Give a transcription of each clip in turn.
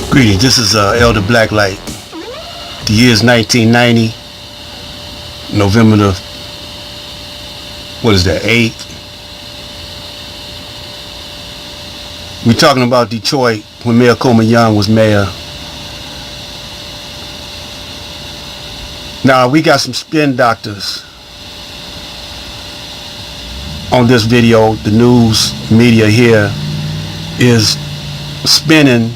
Greetings, this is Elder Blacklight. The year is 1990, November the, 8th. We're talking about Detroit when Mayor Colman was mayor. Now, we got some spin doctors on this video. The news media here is spinning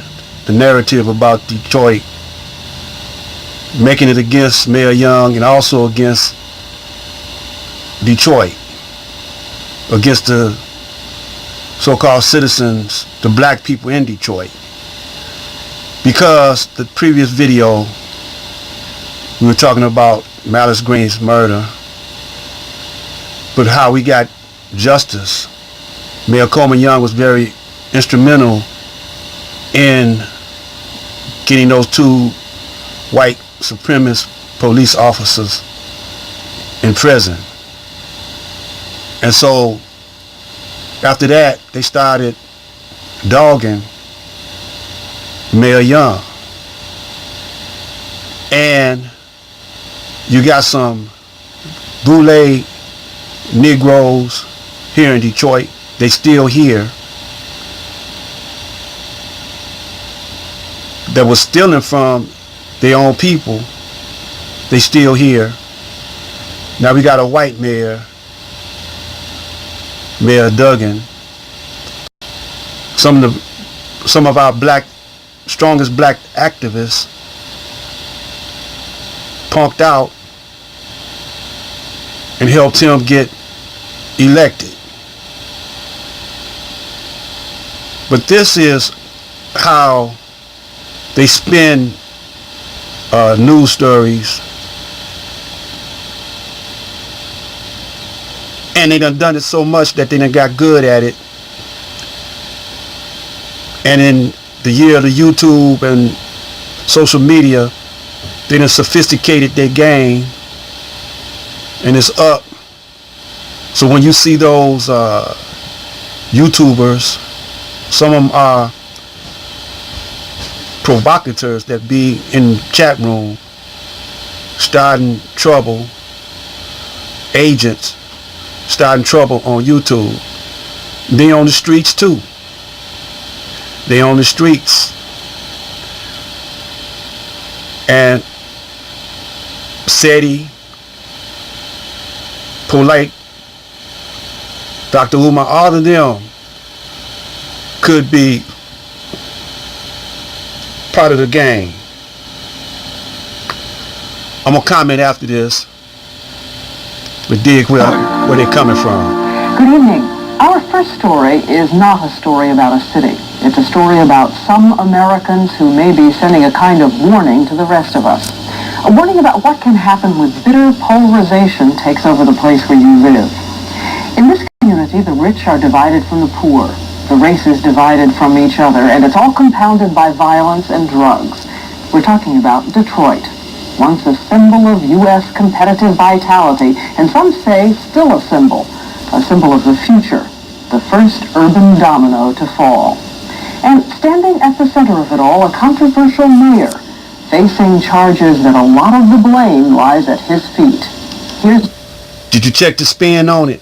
the narrative about Detroit, making it against Mayor Young and also against Detroit, against the so-called citizens, the black people in Detroit. Because the previous video, we were talking about Malice Green's murder, but how we got justice. Mayor Colman was very instrumental in getting those two white supremacist police officers in prison. And so after that, they started dogging Mayor Young. And you got some boule Negroes here in Detroit. They still here. That was stealing from their own people. They still here. Now we got a white mayor, Mayor Duggan. Some of our strongest black activists punked out and helped him get elected. But this is how they spin news stories, and they done it so much that they done got good at it. And in the year of the YouTube and social media, they done sophisticated their game, and it's up. So when you see those YouTubers, some of them are provocateurs that be in chat room starting trouble, agents starting trouble on YouTube. They on the streets too. They on the streets. And SETI, Polite, Dr. Umar, all of them could be part of the game. I'm gonna comment after this, but dig where they're coming from. Good evening. Our first story is not a story about a city. It's a story about some Americans who may be sending a kind of warning to the rest of us. A warning about what can happen when bitter polarization takes over the place where you live. In this community, the rich are divided from the poor. The race is divided from each other, and it's all compounded by violence and drugs. We're talking about Detroit, once a symbol of U.S. competitive vitality, and some say still a symbol of the future, the first urban domino to fall. And standing at the center of it all, a controversial mayor, facing charges that a lot of the blame lies at his feet. Did you check the spin on it?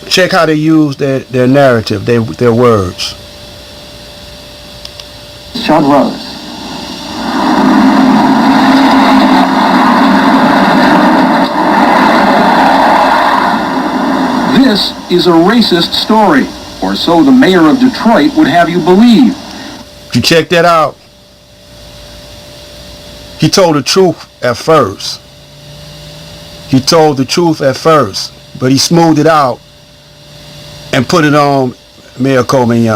Check how they use their narrative, their words. Judd Rose. This is a racist story, or so the mayor of Detroit would have you believe. Did you check that out? He told the truth at first. He told the truth at first, but he smoothed it out and put it on Mayor Colman.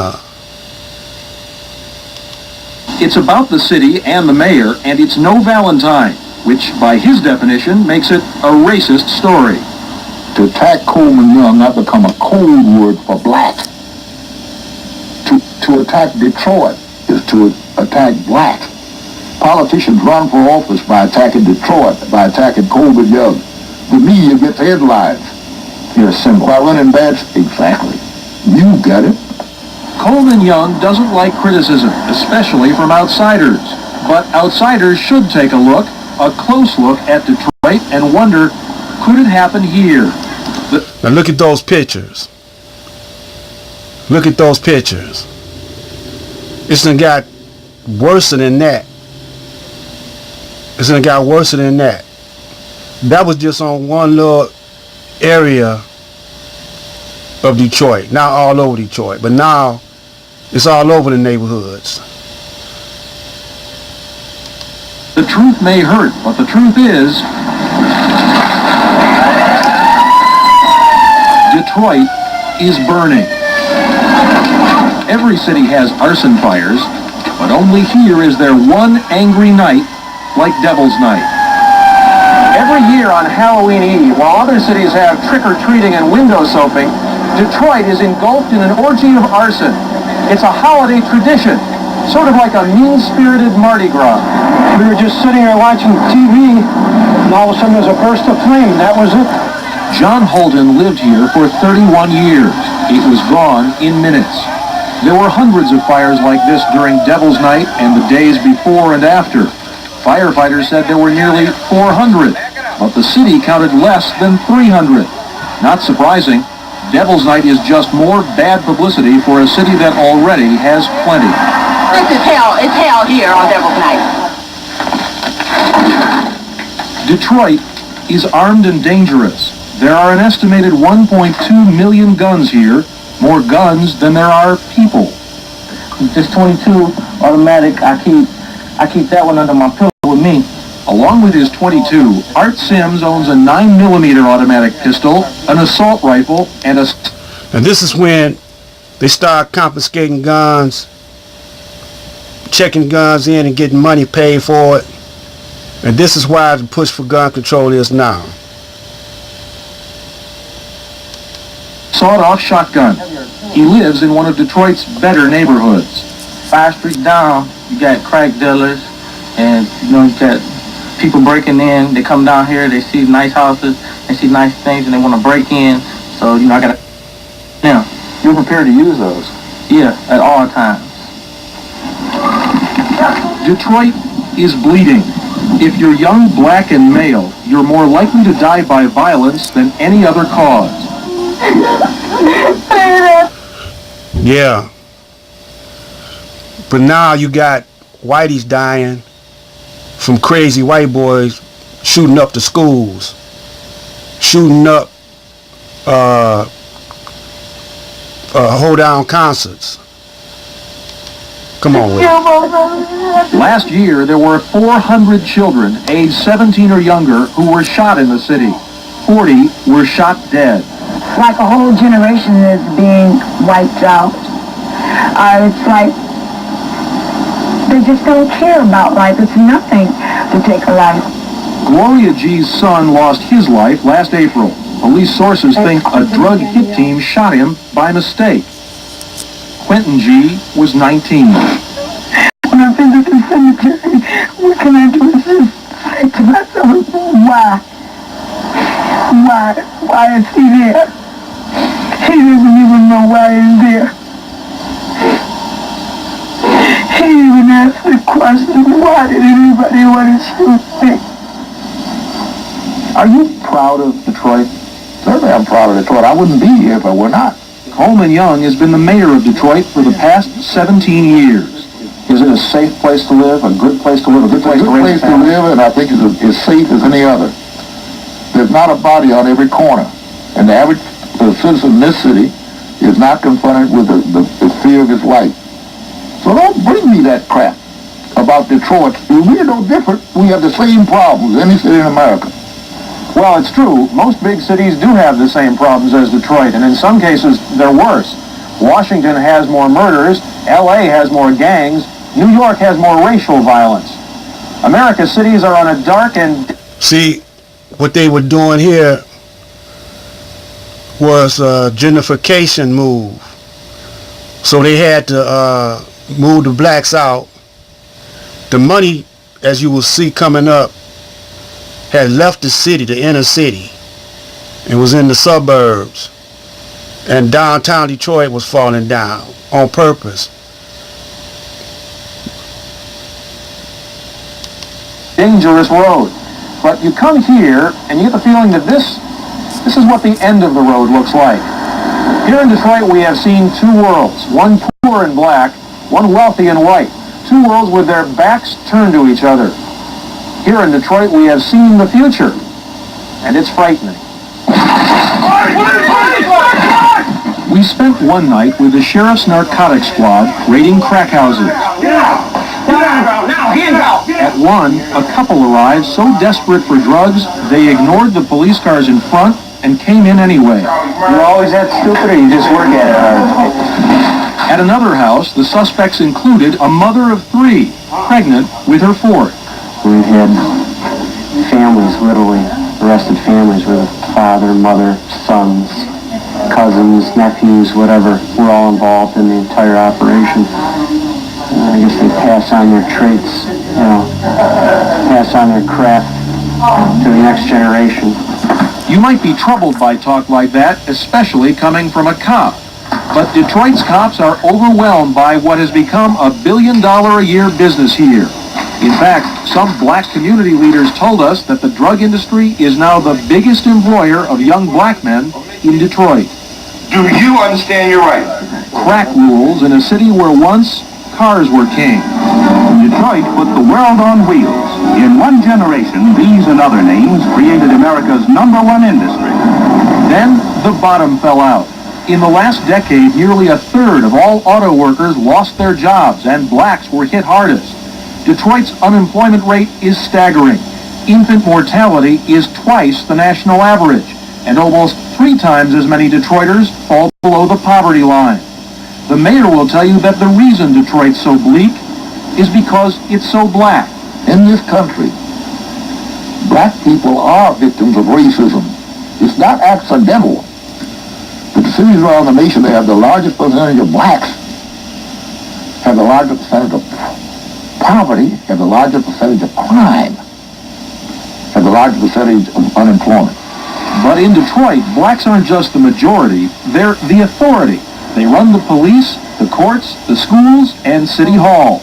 It's about the city and the mayor, and it's no Valentine, which by his definition makes it a racist story. To attack Colman Young not become a code word for black. To attack Detroit is to attack black. Politicians run for office by attacking Detroit, by attacking Colman Young. The media gets headlines. You're a symbol. By running bad, exactly. You got it. Colman Young doesn't like criticism, especially from outsiders. But outsiders should take a close look at Detroit and wonder, could it happen here? Now look at those pictures. Look at those pictures. It's done got worse than that. It's done got worse than that. That was just on one little area of Detroit. Not all over Detroit, but now it's all over the neighborhoods. The truth may hurt, but the truth is, Detroit is burning. Every city has arson fires, but only here is there one angry night like Devil's Night. Every year on Halloween Eve, while other cities have trick-or-treating and window soaping, Detroit is engulfed in an orgy of arson. It's a holiday tradition, sort of like a mean-spirited Mardi Gras. We were just sitting there watching TV, and all of a sudden there's a burst of flame. That was it. John Holden lived here for 31 years. It was gone in minutes. There were hundreds of fires like this during Devil's Night and the days before and after. Firefighters said there were nearly 400, but the city counted less than 300. Not surprising, Devil's Night is just more bad publicity for a city that already has plenty. This is hell. It's hell here on Devil's Night. Detroit is armed and dangerous. There are an estimated 1.2 million guns here, more guns than there are people. This 22 automatic, I keep that one under my pillow with me. Along with his 22, Art Sims owns a 9mm automatic pistol, an assault rifle, and a... And this is when they start confiscating guns, checking guns in and getting money paid for it. And this is why the push for gun control is now. Sawed-off shotgun. He lives in one of Detroit's better neighborhoods. 5 streets down, you got crack dealers, and you got people breaking in. They come down here, they see nice houses, they see nice things, and they want to break in. So I gotta. Now, You're prepared to use those? yeah, at all times. Detroit is bleeding. If you're young, black, and male, you're more likely to die by violence than any other cause. Yeah. But now you got whiteys dying from crazy white boys shooting up the schools, shooting up hold down concerts. Come on with it. Last year, there were 400 children aged 17 or younger who were shot in the city. 40 were shot dead. Like a whole generation is being wiped out. It's like they just don't care about life. It's nothing to take a life. Gloria G's son lost his life last April. Police sources think a drug hit team shot him by mistake. Quentin G was 19. When I visit the cemetery, what can I do is just say to myself, why? Why is he there? He doesn't even know why he's there. He even asked the question, why did anybody want to shoot me? Are you proud of Detroit? Certainly I'm proud of Detroit. I wouldn't be here if I were not. Coleman Young has been the mayor of Detroit for the past 17 years. Is it a safe place to live, a good place to live, a good place It's a to good raise place a to family? live, and I think it's as safe as any other. There's not a body on every corner. And the average citizen in this city is not confronted with the fear of his life. So don't bring me that crap about Detroit. We're no different. We have the same problems as any city in America. Well, it's true. Most big cities do have the same problems as Detroit, and in some cases, they're worse. Washington has more murders, LA has more gangs, New York has more racial violence. America's cities are on a dark and... See, what they were doing here was a gentrification move. So they had to move the blacks out. The money, as you will see coming up, had left the city, the inner city, and was in the suburbs. And downtown Detroit was falling down. on purpose. Dangerous road. But you come here and you get the feeling that this is what the end of the road looks like. Here in Detroit we have seen two worlds, one poor and black, one wealthy and white. Two worlds with their backs turned to each other. Here in Detroit we have seen the future, and it's frightening. We spent one night with the Sheriff's Narcotics Squad raiding crack houses. At one, a couple arrived so desperate for drugs, they ignored the police cars in front and came in anyway. You're always that stupid or you just work at it hard? At another house, the suspects included a mother of three, pregnant with her fourth. We've had families, literally arrested families with father, mother, sons, cousins, nephews, whatever. We're all involved in the entire operation. I guess they pass on their traits, pass on their craft to the next generation. You might be troubled by talk like that, especially coming from a cop. But Detroit's cops are overwhelmed by what has become a $1 billion-a-year business here. In fact, some black community leaders told us that the drug industry is now the biggest employer of young black men in Detroit. Do you understand your rights? Crack rules in a city where once cars were king. Detroit put the world on wheels. In one generation, these and other names created America's #1 industry. Then the bottom fell out. In the last decade, nearly a third of all auto workers lost their jobs, and blacks were hit hardest. Detroit's unemployment rate is staggering. Infant mortality is twice the national average, and almost 3 times as many Detroiters fall below the poverty line. The mayor will tell you that the reason Detroit's so bleak is because it's so black. In this country, black people are victims of racism. It's not accidental. But the cities around the nation that have the largest percentage of blacks have the largest percentage of poverty, have the largest percentage of crime, have the largest percentage of unemployment. But in Detroit, blacks aren't just the majority, they're the authority. They run the police, the courts, the schools, and City Hall.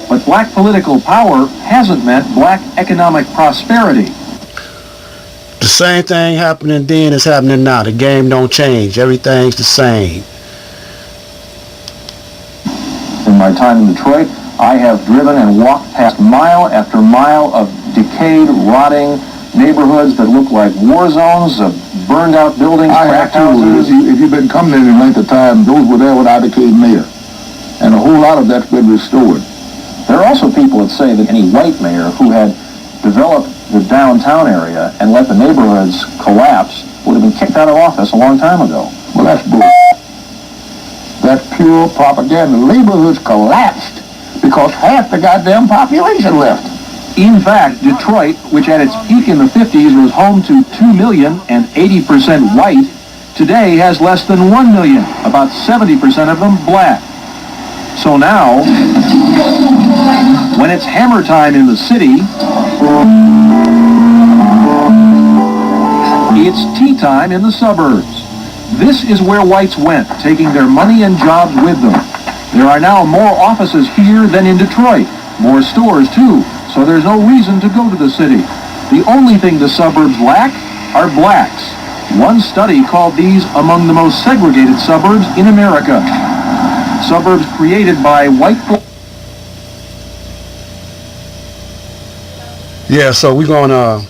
But black political power hasn't meant black economic prosperity. The same thing happening then is happening now. The game don't change. Everything's the same. In my time in Detroit, I have driven and walked past mile after mile of decayed, rotting neighborhoods that look like war zones, of burned out buildings, I crack have to, houses. if you've been coming in length of time, those were there when I became mayor. And a whole lot of that's been restored. There are also people that say that any white mayor who had developed the downtown area and let the neighborhoods collapse would have been kicked out of office a long time ago. Well, that's bull. That's pure propaganda. Neighborhoods collapsed because half the goddamn population left. In fact, Detroit, which at its peak in the 50s was home to 2 million and 80% white, today has less than 1 million, about 70% of them black. So now, when it's hammer time in the city, it's tea time in the suburbs. This is where whites went, taking their money and jobs with them. There are now more offices here than in Detroit, more stores too, so there's no reason to go to the city. The only thing the suburbs lack are blacks. One study called these among the most segregated suburbs in America. Suburbs created by white... Yeah, so we're gonna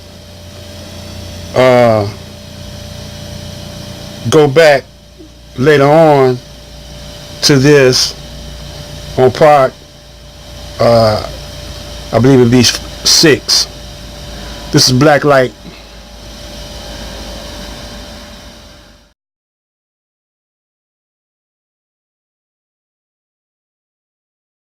go back later on to this on part I believe it'd be 6. This is Black Light